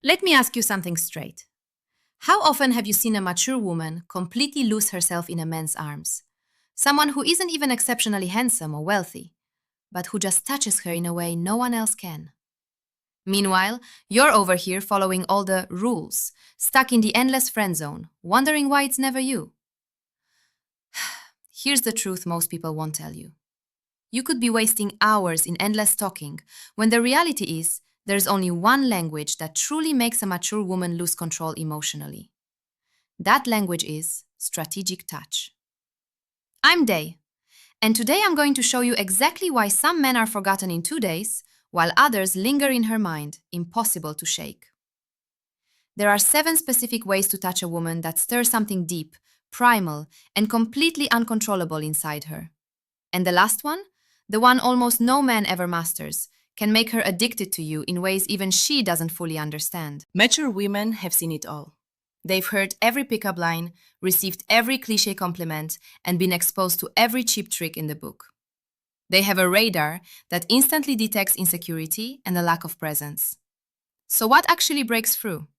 Let me ask you something straight. How often have you seen a mature woman completely lose herself in a man's arms? Someone who isn't even exceptionally handsome or wealthy, but who just touches her in a way no one else can. Meanwhile, you're over here following all the rules, stuck in the endless friend zone, wondering why it's never you. Here's the truth most people won't tell you. You could be wasting hours in endless talking, when the reality is there's only one language that truly makes a mature woman lose control emotionally. That language is strategic touch. I'm Day, and today I'm going to show you exactly why some men are forgotten in 2 days, while others linger in her mind, impossible to shake. There are 7 specific ways to touch a woman that stir something deep, primal, and completely uncontrollable inside her. And the last one, the one almost no man ever masters, can make her addicted to you in ways even she doesn't fully understand. Mature women have seen it all. They've heard every pickup line, received every cliché compliment, and been exposed to every cheap trick in the book. They have a radar that instantly detects insecurity and a lack of presence. So what actually breaks through?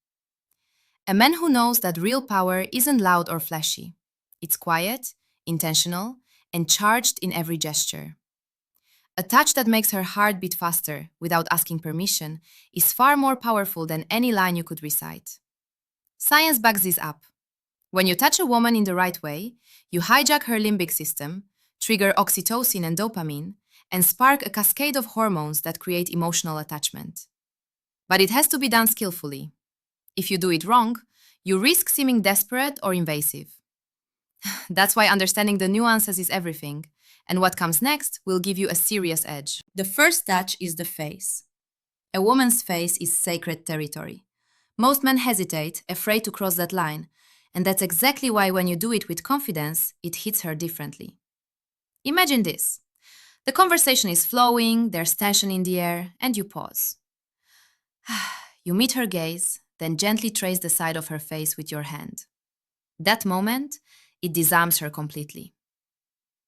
A man who knows that real power isn't loud or flashy. It's quiet, intentional, and charged in every gesture. A touch that makes her heart beat faster without asking permission is far more powerful than any line you could recite. Science backs this up. When you touch a woman in the right way, you hijack her limbic system, trigger oxytocin and dopamine, and spark a cascade of hormones that create emotional attachment. But it has to be done skillfully. If you do it wrong, you risk seeming desperate or invasive. That's why understanding the nuances is everything, and what comes next will give you a serious edge. The first touch is the face. A woman's face is sacred territory. Most men hesitate, afraid to cross that line, and that's exactly why when you do it with confidence, it hits her differently. Imagine this. The conversation is flowing, there's tension in the air, and you pause. You meet her gaze, then gently trace the side of her face with your hand. That moment, it disarms her completely.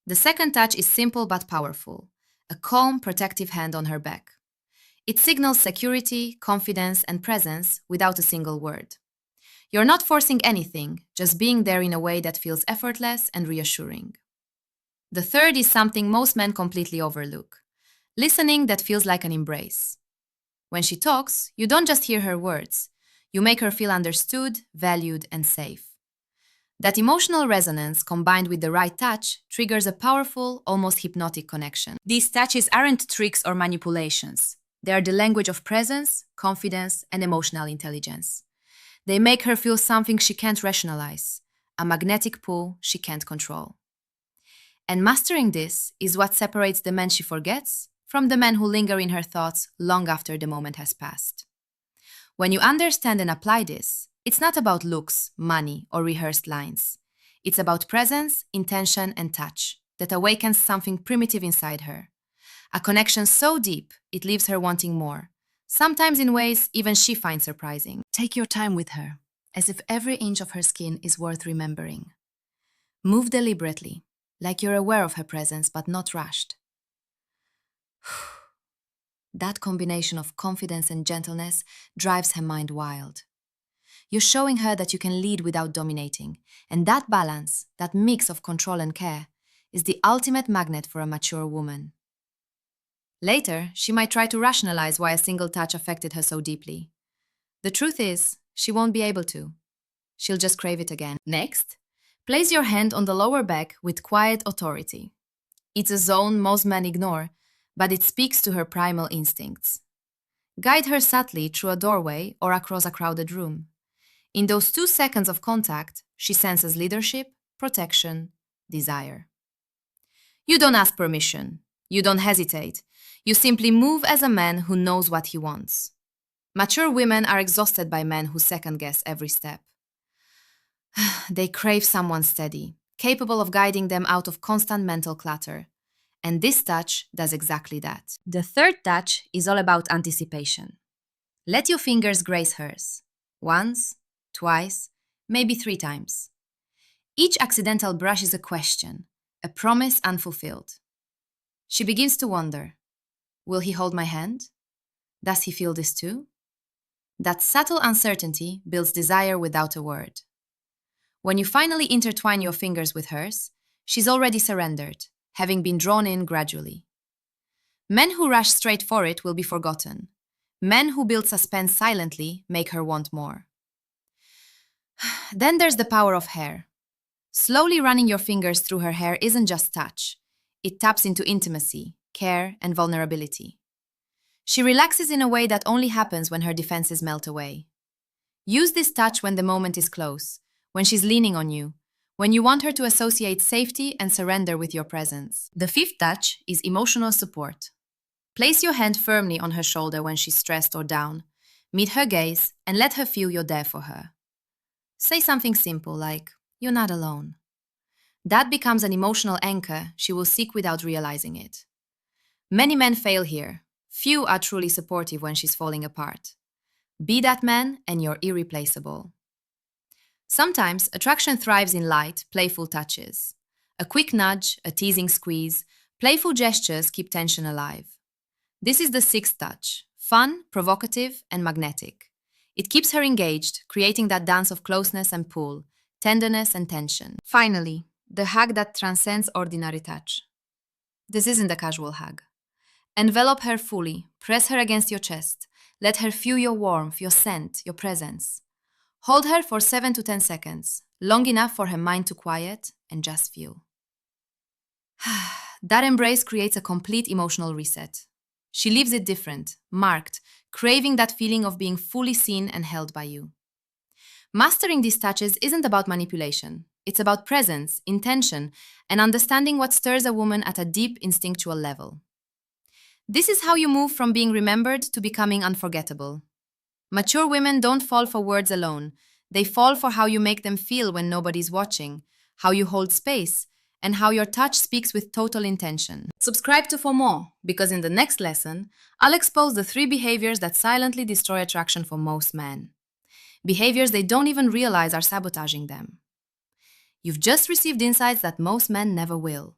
The second touch is simple but powerful, a calm, protective hand on her back. It signals security, confidence, and presence without a single word. You're not forcing anything, just being there in a way that feels effortless and reassuring. The third is something most men completely overlook, listening that feels like an embrace. When she talks, you don't just hear her words, you make her feel understood, valued, and safe. That emotional resonance, combined with the right touch, triggers a powerful, almost hypnotic connection. These touches aren't tricks or manipulations. They are the language of presence, confidence, and emotional intelligence. They make her feel something she can't rationalize, a magnetic pull she can't control. And mastering this is what separates the men she forgets from the men who linger in her thoughts long after the moment has passed. When you understand and apply this, it's not about looks, money, or rehearsed lines. It's about presence, intention, and touch that awakens something primitive inside her. A connection so deep, it leaves her wanting more, sometimes in ways even she finds surprising. Take your time with her, as if every inch of her skin is worth remembering. Move deliberately, like you're aware of her presence but not rushed. That combination of confidence and gentleness drives her mind wild. You're showing her that you can lead without dominating, and that balance, that mix of control and care, is the ultimate magnet for a mature woman. Later, she might try to rationalize why a single touch affected her so deeply. The truth is, she won't be able to. She'll just crave it again. Next, place your hand on the lower back with quiet authority. It's a zone most men ignore, but it speaks to her primal instincts. Guide her subtly through a doorway or across a crowded room. In those 2 seconds of contact, she senses leadership, protection, desire. You don't ask permission. You don't hesitate. You simply move as a man who knows what he wants. Mature women are exhausted by men who second-guess every step. They crave someone steady, capable of guiding them out of constant mental clutter. And this touch does exactly that. The third touch is all about anticipation. Let your fingers grace hers. Once, twice, maybe 3 times. Each accidental brush is a question, a promise unfulfilled. She begins to wonder, will he hold my hand? Does he feel this too? That subtle uncertainty builds desire without a word. When you finally intertwine your fingers with hers, she's already surrendered, having been drawn in gradually. Men who rush straight for it will be forgotten. Men who build suspense silently make her want more. Then there's the power of hair. Slowly running your fingers through her hair isn't just touch. It taps into intimacy, care, and vulnerability. She relaxes in a way that only happens when her defenses melt away. Use this touch when the moment is close, when she's leaning on you, when you want her to associate safety and surrender with your presence. The fifth touch is emotional support. Place your hand firmly on her shoulder when she's stressed or down. Meet her gaze and let her feel you're there for her. Say something simple like, "You're not alone." That becomes an emotional anchor she will seek without realizing it. Many men fail here. Few are truly supportive when she's falling apart. Be that man and you're irreplaceable. Sometimes attraction thrives in light, playful touches. A quick nudge, a teasing squeeze, playful gestures keep tension alive. This is the sixth touch, fun, provocative, and magnetic. It keeps her engaged, creating that dance of closeness and pull, tenderness and tension. Finally, the hug that transcends ordinary touch. This isn't a casual hug. Envelop her fully, press her against your chest, let her feel your warmth, your scent, your presence. Hold her for 7 to 10 seconds, long enough for her mind to quiet and just feel. That embrace creates a complete emotional reset. She leaves it different, marked, craving that feeling of being fully seen and held by you. Mastering these touches isn't about manipulation. It's about presence, intention, and understanding what stirs a woman at a deep instinctual level. This is how you move from being remembered to becoming unforgettable. Mature women don't fall for words alone. They fall for how you make them feel when nobody's watching, how you hold space, and how your touch speaks with total intention. Subscribe to for more, because in the next lesson, I'll expose the 3 behaviors that silently destroy attraction for most men. Behaviors they don't even realize are sabotaging them. You've just received insights that most men never will.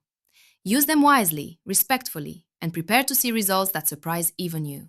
Use them wisely, respectfully, and prepare to see results that surprise even you.